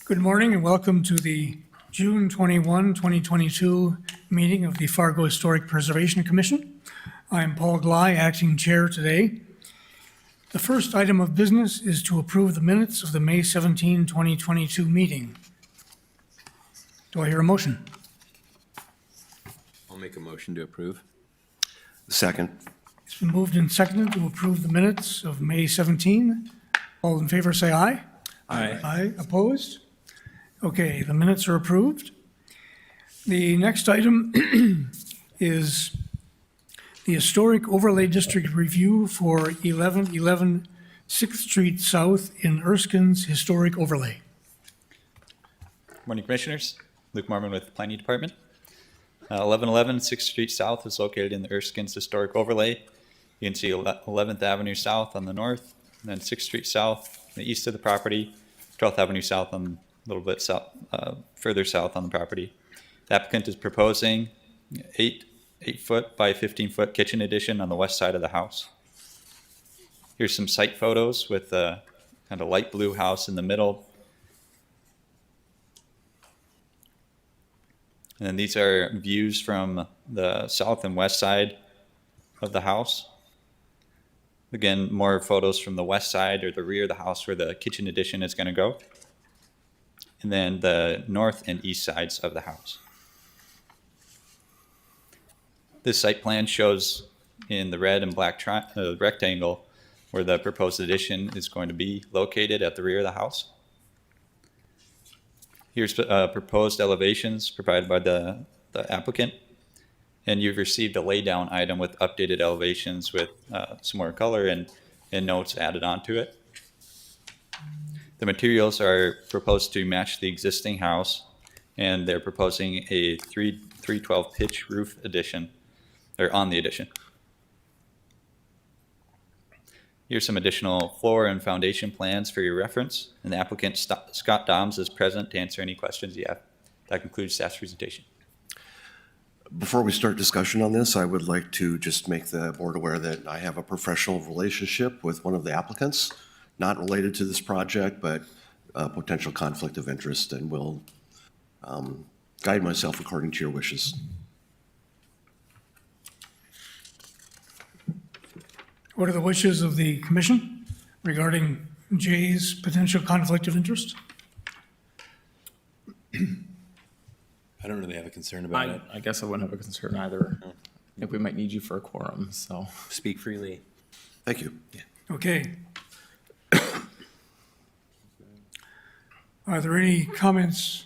Good morning and welcome to the June 21, 2022 meeting of the Fargo Historic Preservation Commission. I'm Paul Gley, acting chair today. The first item of business is to approve the minutes of the May 17, 2022 meeting. Do I hear a motion? I'll make a motion to approve. Second. It's been moved and seconded to approve the minutes of May 17. All in favor say aye. Aye. Aye. Opposed? Okay, the minutes are approved. The next item is the Historic Overlay District Review for 1111 6th Street South in Erskine's Historic Overlay. Morning, Commissioners. Luke Mormon with the Planning Department. 1111 6th Street South is located in the Erskine's Historic Overlay. You can see 11th Avenue South on the north, and then 6th Street South on the east of the property, 12th Avenue South on a little bit south, further south on the property. The applicant is proposing 8-foot by 15-foot kitchen addition on the west side of the house. Here's some site photos with a kind of light blue house in the middle. And then these are views from the south and west side of the house. Again, more photos from the west side or the rear of the house where the kitchen addition is going to go. And then the north and east sides of the house. This site plan shows in the red and black rectangle where the proposed addition is going to be located at the rear of the house. Here's proposed elevations provided by the applicant. And you've received a laydown item with updated elevations with some more color and notes added onto it. The materials are proposed to match the existing house, and they're proposing a 312 pitch roof addition, or on the addition. Here's some additional floor and foundation plans for your reference, and the applicant, Scott Doms, is present to answer any questions you have. That concludes staff's presentation. Before we start discussion on this, I would like to just make the board aware that I have a professional relationship with one of the applicants, not related to this project, but a potential conflict of interest, and will guide myself according to your wishes. What are the wishes of the commission regarding Jay's potential conflict of interest? I don't really have a concern about it. I guess I wouldn't have a concern either. I think we might need you for a quorum, so. Speak freely. Thank you. Okay. Are there any comments?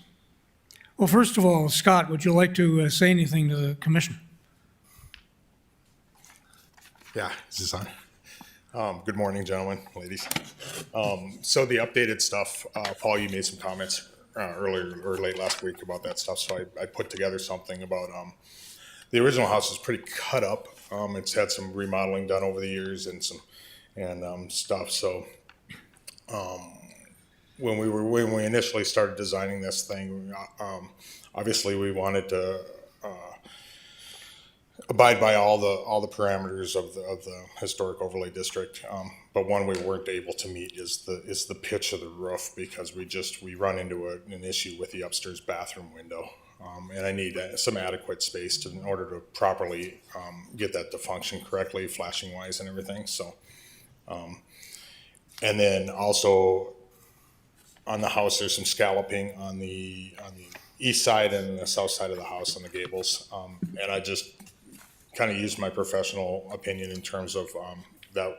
Well, first of all, Scott, would you like to say anything to the commission? Yeah, is this on? Good morning, gentlemen, ladies. So the updated stuff, Paul, you made some comments earlier or late last week about that stuff. So I put together something about the original house is pretty cut up. It's had some remodeling done over the years and some stuff. So when we initially started designing this thing, obviously we wanted to abide by all the parameters of the historic overlay district, but one we weren't able to meet is the pitch of the roof, because we run into an issue with the upstairs bathroom window, and I need some adequate space in order to properly get that to function correctly, flashing wise and everything. So, and then also on the house, there's some scalloping on the east side and the south side of the house on the gables, and I just kind of used my professional opinion in terms of that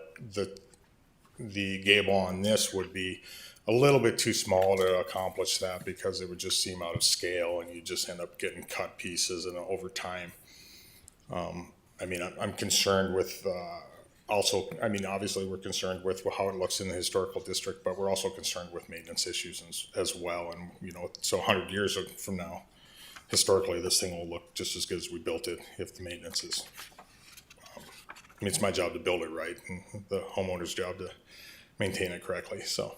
the gable on this would be a little bit too small to accomplish that, because it would just seem out of scale and you just end up getting cut pieces and over time. I mean, I'm concerned with also, I mean, obviously we're concerned with how it looks in the historical district, but we're also concerned with maintenance issues as well. And, you know, so 100 years from now, historically, this thing will look just as good as we built it if the maintenance is, I mean, it's my job to build it right and the homeowner's job to maintain it correctly. So,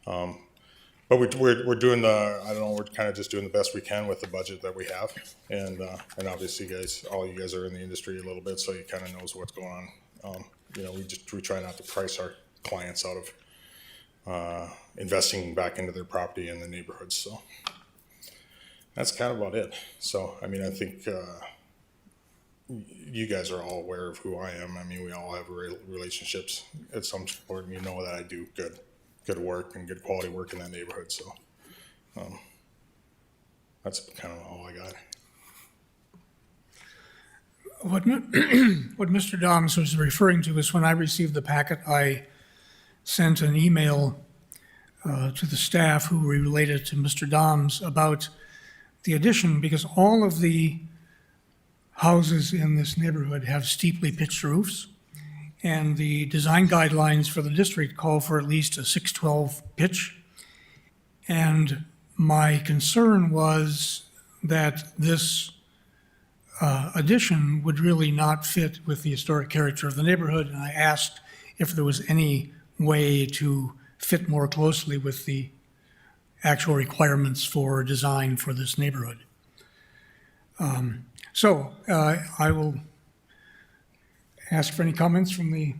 but we're doing I don't know, we're kind of just doing the best we can with the budget that we have. And obviously all you guys are in the industry a little bit, so you kind of knows what's going on. You know, we try not to price our clients out of investing back into their property in the neighborhoods. So that's kind of about it. So, I mean, I think, you guys are all aware of who I am. I mean, we all have relationships at some point. You know that I do good work and good quality work in that neighborhood. So, that's kind of all I got. What Mr. Doms was referring to is when I received the packet, I sent an email to the staff who related to Mr. Doms about the addition, because all of the houses in this neighborhood have steeply pitched roofs, and the design guidelines for the district call for at least a 612 pitch. And my concern was that this addition would really not fit with the historic character of the neighborhood, and I asked if there was any way to fit more closely with the actual requirements for design for this neighborhood. So I will ask for any comments from the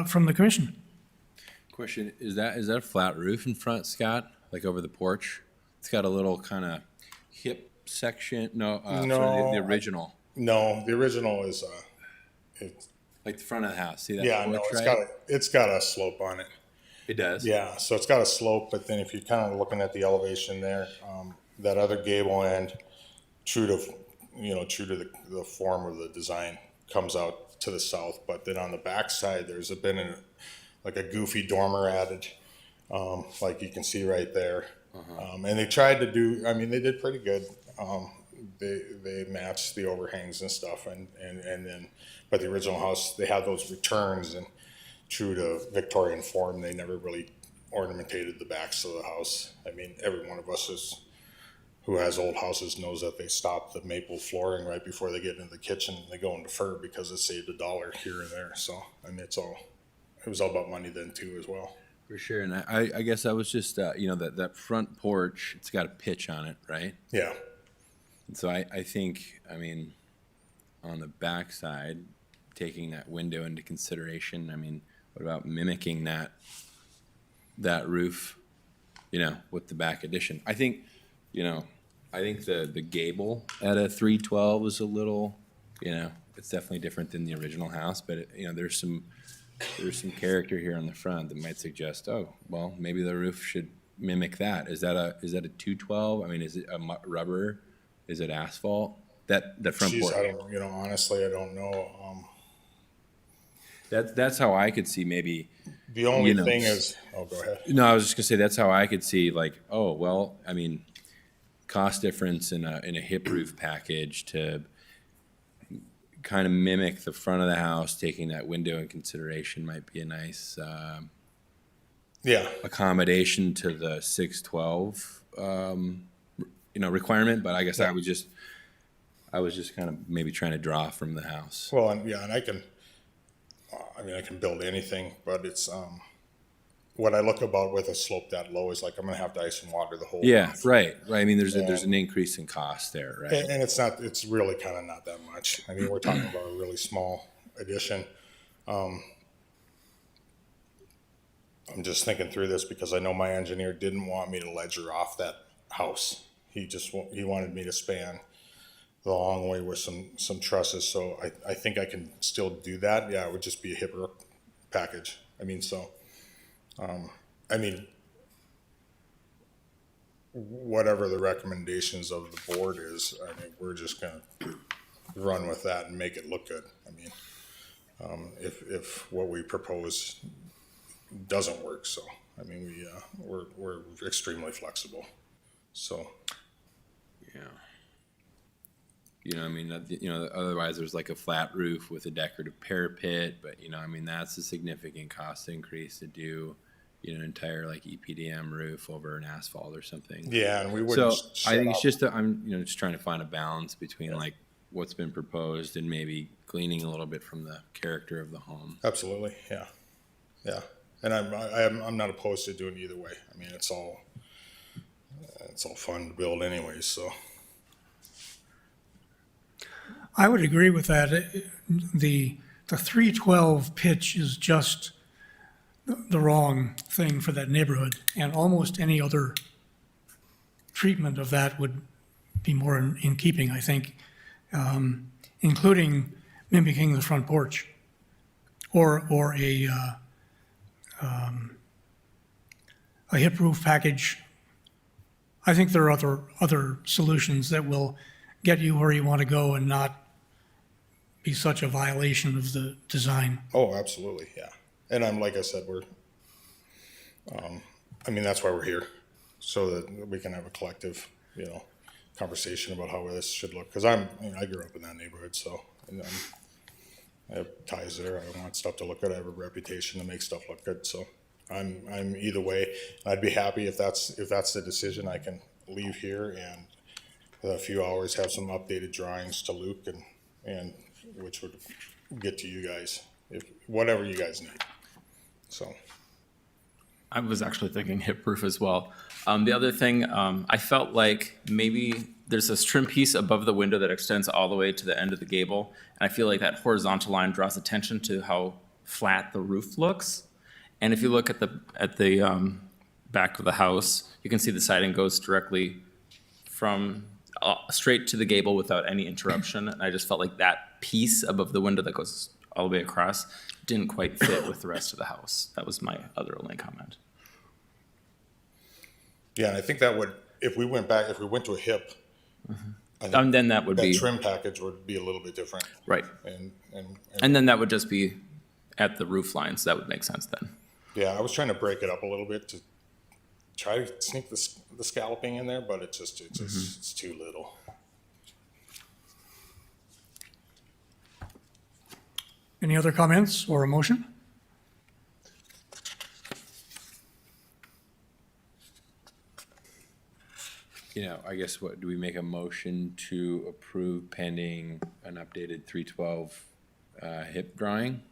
from the commission. Question, is that a flat roof in front, Scott? Like over the porch? It's got a little kind of hip section, no, No, the original, No, the original is, it's, like the front of the house, see that yeah, porch, no, right? it's got a slope on it. It does? Yeah, so it's got a slope, but then if you're kind of looking at the elevation there, that other gable end, true to the form of the design, comes out to the south. But then on the back side, there's been like a goofy dormer added, like you can see right there. And they tried to do, I mean, they did pretty good. They matched the overhangs and stuff, and then, but the original house, they had those returns, and true to Victorian form, they never really ornamentated the backs of the house. I mean, every one of us who has old houses knows that they stop the maple flooring right before they get into the kitchen, and they go into fir because it saved $1 here and there. So, I mean, it was all about money then too as well. For sure, and I guess I was just, that front porch, it's got a pitch on it, right? Yeah. And so I think, I mean, on the back side, taking that window into consideration, I mean, what about mimicking that roof, with the back addition? I think, the gable at a 312 is a little, it's definitely different than the original house, but there's some character here on the front that might suggest, oh, well, maybe the roof should mimic that. Is that a 212? I mean, is it a rubber? Is it asphalt? That front Jeez, porch. I don't, honestly, I don't know. That's how I could see maybe. The only You know, thing is, oh, go ahead. No, I was just gonna say that's how I could see like, oh well, I mean, cost difference in a hip roof package to kind of mimic the front of the house, taking that window in consideration might be a nice Yeah, accommodation to the 612 requirement. But I guess I was just kind of maybe trying to draw from the house. well, and I can build anything, but it's, what I look about with a slope that low is like, I'm gonna have to ice and water the whole. Yeah, roof. right. I mean, there's an increase in cost there, right? And it's really kind of not that much. I mean, we're talking about a really small addition. I'm just thinking through this because I know my engineer didn't want me to ledger off that house. He wanted me to span the long way with some trusses. So I think I can still do that. Yeah, it would just be a hip roof package. I mean, so, whatever the recommendations of the board is, I mean, we're just gonna run with that and make it look good. I mean, if what we propose doesn't work, so, I mean, we're extremely flexible, so. Yeah. I mean, otherwise there's like a flat roof with a decorative parapet, but, I mean, that's a significant cost increase to do, an entire like EPDM roof over an asphalt or something. Yeah, and we So wouldn't. I think it's shut just, I'm, just trying to find a balance between like what's been proposed and maybe gleaning a little bit from the character of the home. up. Absolutely, yeah, yeah. And I'm not opposed to doing either way. I mean, it's all fun to build anyways, so. I would agree with that. The 312 pitch is just the wrong thing for that neighborhood. And almost any other treatment of that would be more in keeping, I think, including mimicking the front porch or a hip roof package. I think there are other solutions that will get you where you want to go and not be such a violation of the design. Oh, absolutely, yeah. And like I said, that's why we're here, so that we can have a collective, conversation about how this should look. Because I grew up in that neighborhood, so I have ties there. I want stuff to look good. I have a reputation to make stuff look good. So I'm either way. I'd be happy if that's the decision. I can leave here and in a few hours have some updated drawings to Luke and which would get to you guys if whatever you guys need. So. I was actually thinking hip roof as well. The other thing, I felt like maybe there's this trim piece above the window that extends all the way to the end of the gable. And I feel like that horizontal line draws attention to how flat the roof looks. And if you look at the back of the house, you can see the siding goes directly from straight to the gable without any interruption. And I just felt like that piece above the window that goes all the way across didn't quite fit with the rest of the house. That was my other only comment. Yeah, and I think that would, if we went to a hip, I think And then that would that be, trim package would be a little bit different. right. And And then that would just be at the roof line, so that would make sense then. yeah, I was trying to break it up a little bit to try to sneak the scalloping in there, but it's too little. Any other comments or a motion? I guess what, do we make a motion to approve pending an updated 312 hip drawing?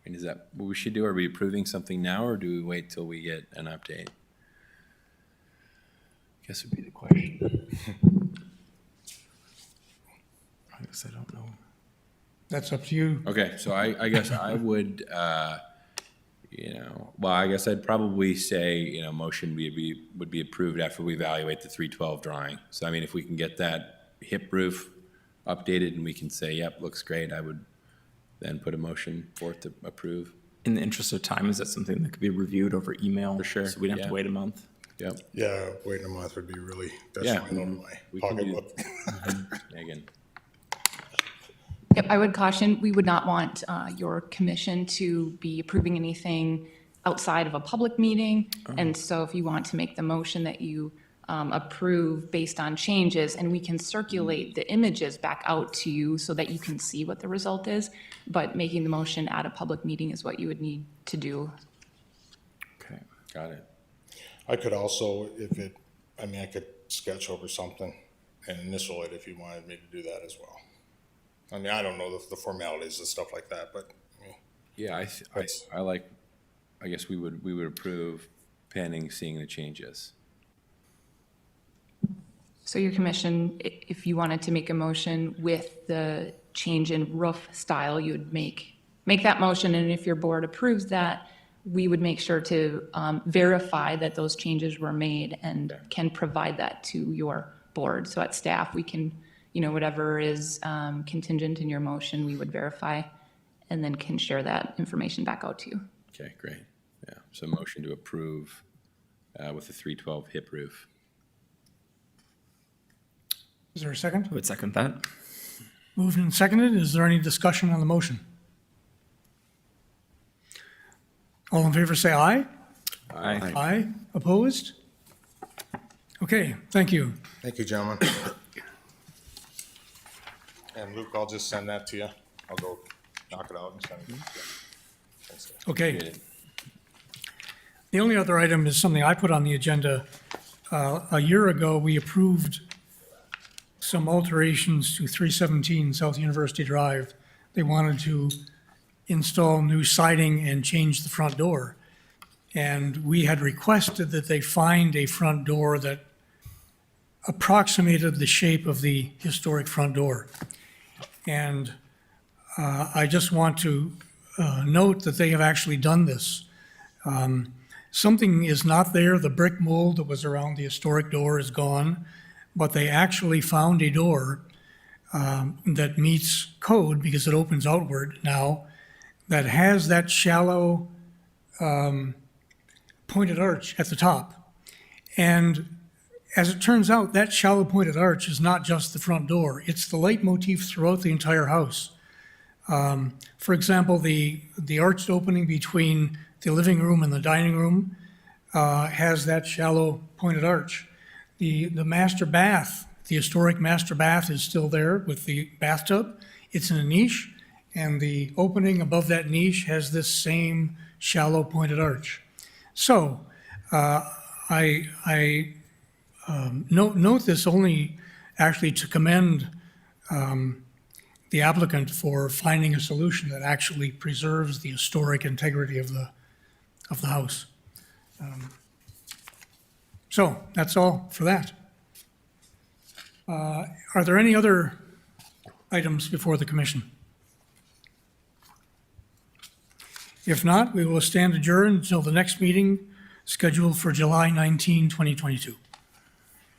Is that what we should do? Are we approving something now, or do we wait till we get an update? Guess would be the question. I guess I don't know. That's up to you. Okay, so I guess I would, well, I guess I'd probably say, motion would be approved after we evaluate the 312 drawing. So I mean, if we can get that hip roof updated and we can say, yep, looks great, I would then put a motion forth to approve. In the interest of time, is that something that could be reviewed over email? For sure, So we don't have yeah. to wait a month? Yep, Yeah, waiting a month would be really, that's Yeah, my normal we can do- pocketbook. Megan. Yep, I would caution, we would not want your commission to be approving anything outside of a public meeting. And so if you want to make the motion that you approve based on changes, and we can circulate the images back out to you so that you can see what the result is, but making the motion at a public meeting is what you would need to do. Okay. Got it. I could also, I could sketch over something and initial it if you wanted me to do that as well. I mean, I don't know the formalities and stuff like that, but Yeah, That's- I guess we would approve pending seeing the changes. So your commission, if you wanted to make a motion with the change in roof style, you would make that motion, and if your board approves that, we would make sure to verify that those changes were made and can provide that to your board. So at staff, we can, whatever is contingent in your motion, we would verify and then can share that information back out to you. Okay, great. Yeah, so motion to approve with the 312 hip roof. Is there a second? I would second that. Moved and seconded. Is there any discussion on the motion? All in favor, say aye. Aye. Aye. Opposed? Okay, thank you. thank you, gentlemen. And Luke, I'll just send that to you. I'll go knock it out and send it. Yeah. Thanks, guys. Okay. The only other item is something I put on the agenda. A year ago, we approved some alterations to 317 South University Drive. They wanted to install new siding and change the front door. And we had requested that they find a front door that approximated the shape of the historic front door. And I just want to note that they have actually done this. Something is not there, the brick mold that was around the historic door is gone, but they actually found a door that meets code because it opens outward now, that has that shallow pointed arch at the top. And as it turns out, that shallow pointed arch is not just the front door, it's the leitmotif throughout the entire house. For example, the arched opening between the living room and the dining room has that shallow pointed arch. The master bath, the historic master bath is still there with the bathtub. It's in a niche, and the opening above that niche has this same shallow pointed arch. So I note this only actually to commend the applicant for finding a solution that actually preserves the historic integrity of the house. So that's all for that. Are there any other items before the commission? If not, we will stand adjourned until the next meeting scheduled for July 19, 2022.